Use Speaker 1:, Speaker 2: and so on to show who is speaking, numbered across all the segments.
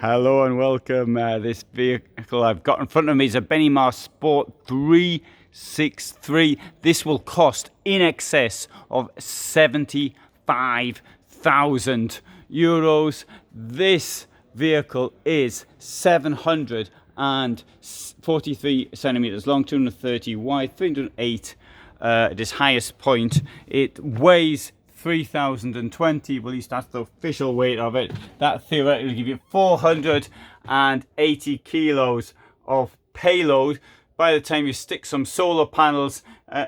Speaker 1: Hello and welcome. This vehicle I've got in front of me is a Benimar Sport 363. This will cost in excess of €75,000. This vehicle is 743 centimeters long, 230 wide, 308 at its highest point. It weighs 3,020, at least that's the official weight of it. That theoretically give you 480 kilos of payload. By the time you stick some solar panels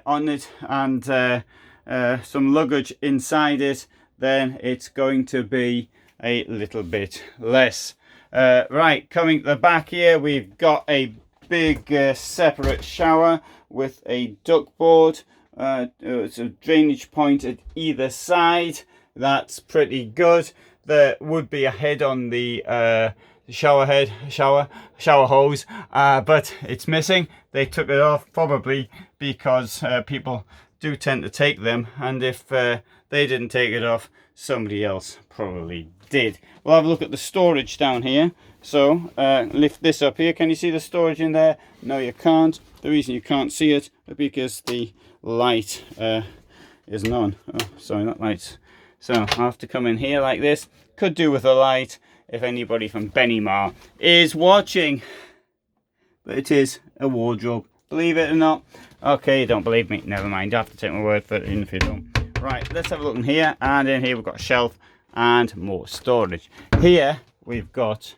Speaker 1: on it and some luggage inside it, then it's going to be a little bit less. Right, coming to the back here, we've got a big separate shower with a duckboard. It's a drainage point at either side. That's pretty good. There would be a head on the shower hose, but it's missing. They took it off probably because people do tend to take them, and if they didn't take it off, somebody else probably did. We'll have a look at the storage down here. So lift this up here. Can you see the storage in there? No, you can't. The reason you can't see it is because the light isn't on. Oh, sorry, not lights. So I'll have to come in here like this. Could do with a light if anybody from Benimar is watching. But it is a wardrobe. Believe it or not. Okay, you don't believe me. Never mind. You have to take my word for it, even if you don't. Right, let's have a look in here. And in here we've got a shelf and more storage. Here we've got,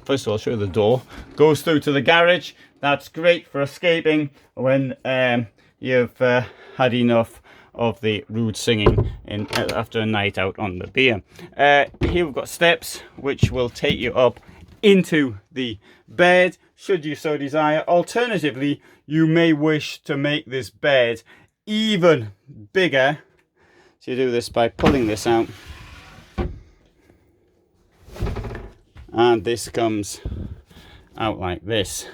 Speaker 1: first of all, I'll show you the door. Goes through to the garage. That's great for escaping when you've had enough of the rude singing after a night out on the beer. Here we've got steps which will take you up into the bed should you so desire. Alternatively, you may wish to make this bed even bigger. So you do this by pulling this out, and this comes out like this,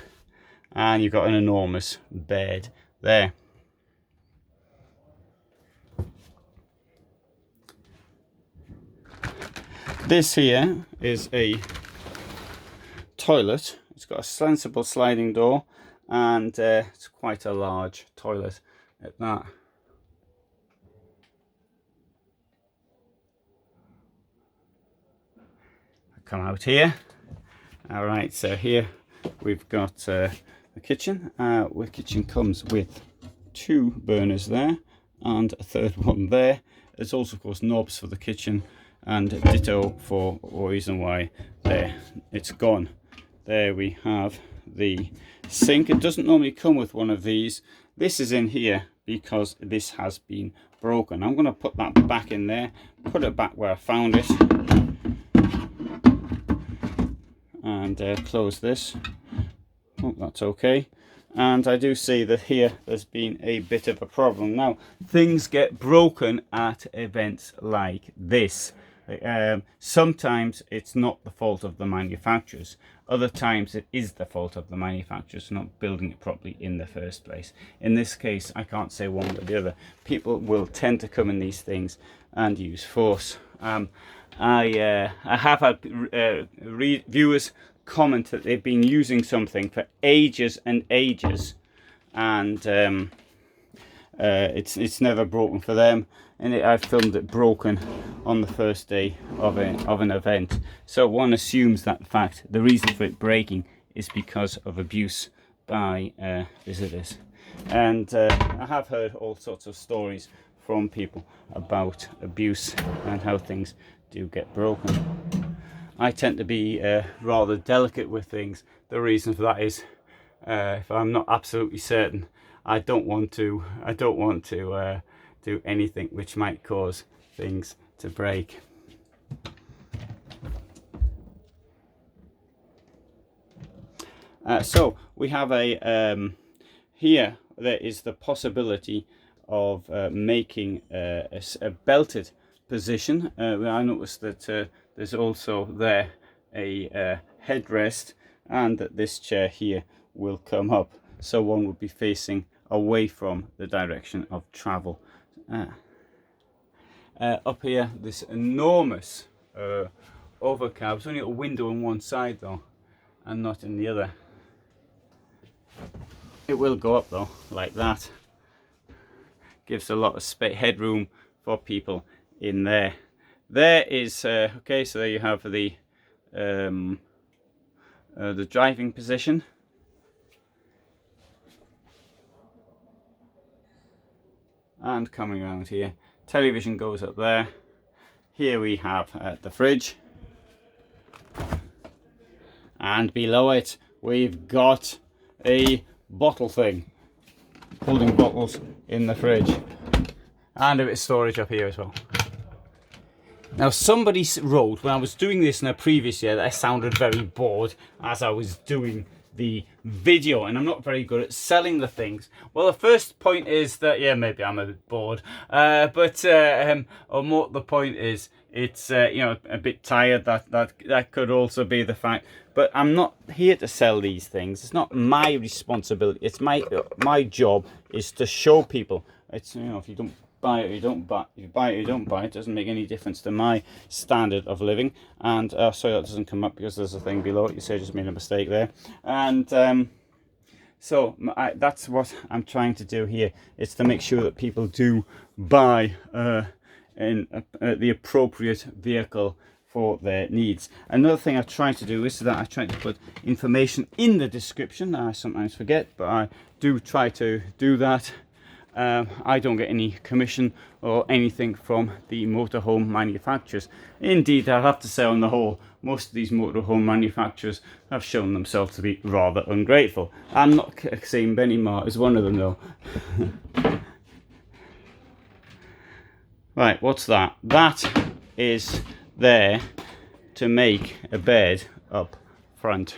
Speaker 1: and you've got an enormous bed there. This here is a toilet. It's got a sensible sliding door, and it's quite a large toilet at that. Come out here. All right, so here we've got the kitchen. The kitchen comes with 2 burners there and a third one there. There's also, of course, knobs for the kitchen, and ditto for a reason why there it's gone. There we have the sink. It doesn't normally come with one of these. This is in here because this has been broken. I'm going to put that back in there, put it back where I found it, and close this. Oh, that's okay. And I do see that here there's been a bit of a problem. Now, things get broken at events like this. Sometimes it's not the fault of the manufacturers. Other times it is the fault of the manufacturers for not building it properly in the first place. In this case, I can't say one or the other. People will tend to come in these things and use force. I have had viewers comment that they've been using something for ages and ages, and it's never broken for them. And I filmed it broken on the first day of an event. So one assumes that the reason for it breaking is because of abuse by visitors. And I have heard all sorts of stories from people about abuse and how things do get broken. I tend to be rather delicate with things. The reason for that is if I'm not absolutely certain, I don't want to do anything which might cause things to break. So we have here there is the possibility of making a belted position. I noticed that there's also there a headrest, and that this chair here will come up, so one would be facing away from the direction of travel. Up here, this enormous overcab. It's only a window on one side though, and not in the other. It will go up though, like that. Gives a lot of headroom for people in there. There is okay, so there you have the driving position. And coming around here, television goes up there. Here we have the fridge, and below it we've got a bottle thing, holding bottles in the fridge, and a bit of storage up here as well. Now somebody wrote when I was doing this in a previous year that I sounded very bored as I was doing the video, and I'm not very good at selling the things. Well, the first point is that, yeah, maybe I'm a bit bored, or more the point is it's you know, a bit tired. That could also be the fact. But I'm not here to sell these things. It's not my responsibility. It's my job is to show people. It's, you know, if you don't buy it, you don't buy. If you buy it, you don't buy it. It doesn't make any difference to my standard of living. And sorry, that doesn't come up because there's a thing below it. You say I just made a mistake there. And so that's what I'm trying to do here. It's to make sure that people do buy the appropriate vehicle for their needs. Another thing I try to do is that I try to put information in the description. I sometimes forget, but I do try to do that. I don't get any commission or anything from the motorhome manufacturers. Indeed, I have to say, on the whole, most of these motorhome manufacturers have shown themselves to be rather ungrateful. I'm not saying Benimar is one of them though. Right, what's that? That is there to make a bed up front.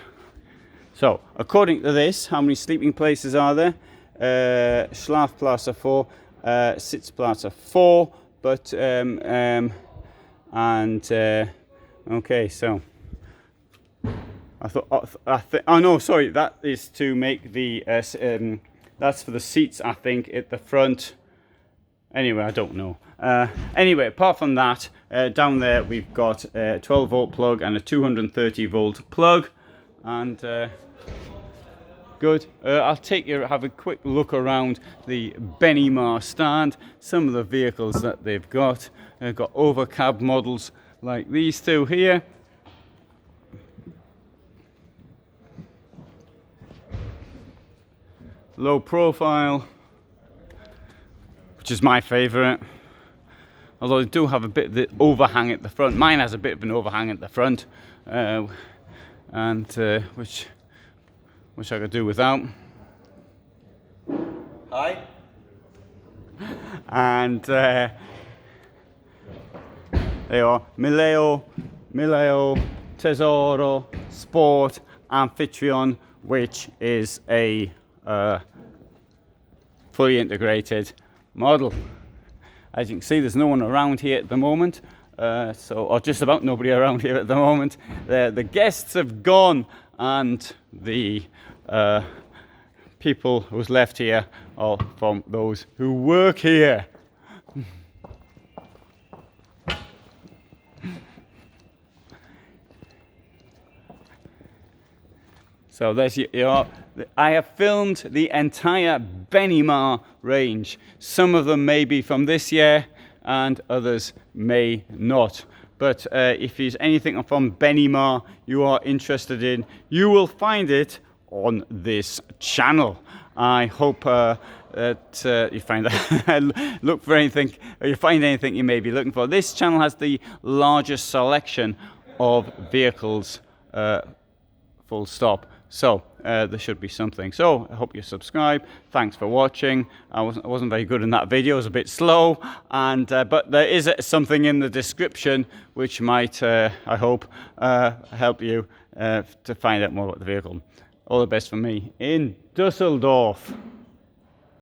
Speaker 1: So, according to this, how many sleeping places are there? Schlafplätze 4, Sitzplätze 4, but okay, so I thought oh no, sorry, that is to make the that's for the seats, I think, at the front. Anyway, I don't know. Anyway, apart from that, down there we've got a 12 volt plug and a 230 volt plug, and good. I'll take you have a quick look around the Benimar stand. Some of the vehicles that they've got. They've got overcab models like these two here. Low profile, which is my favourite. Although they do have a bit of the overhang at the front. Mine has a bit of an overhang at the front, which I could do without. Hi. And they are Mileo, Tesoro, Sport, Amphitryon, which is a fully integrated model. As you can see, there's no one around here at the moment, or just about nobody around here at the moment. The guests have gone, and the people who's left here are from those who work here. So there's your. I have filmed the entire Benimar range. Some of them may be from this year, and others may not. But if there's anything from Benimar you are interested in, you will find it on this channel. I hope that you find that look for anything, or you find anything you may be looking for. This channel has the largest selection of vehicles, full stop. So there should be something. So I hope you subscribe. Thanks for watching. I wasn't very good in that video. It was a bit slow, and but there is something in the description which might, I hope, help you to find out more about the vehicle. All the best from me in Düsseldorf.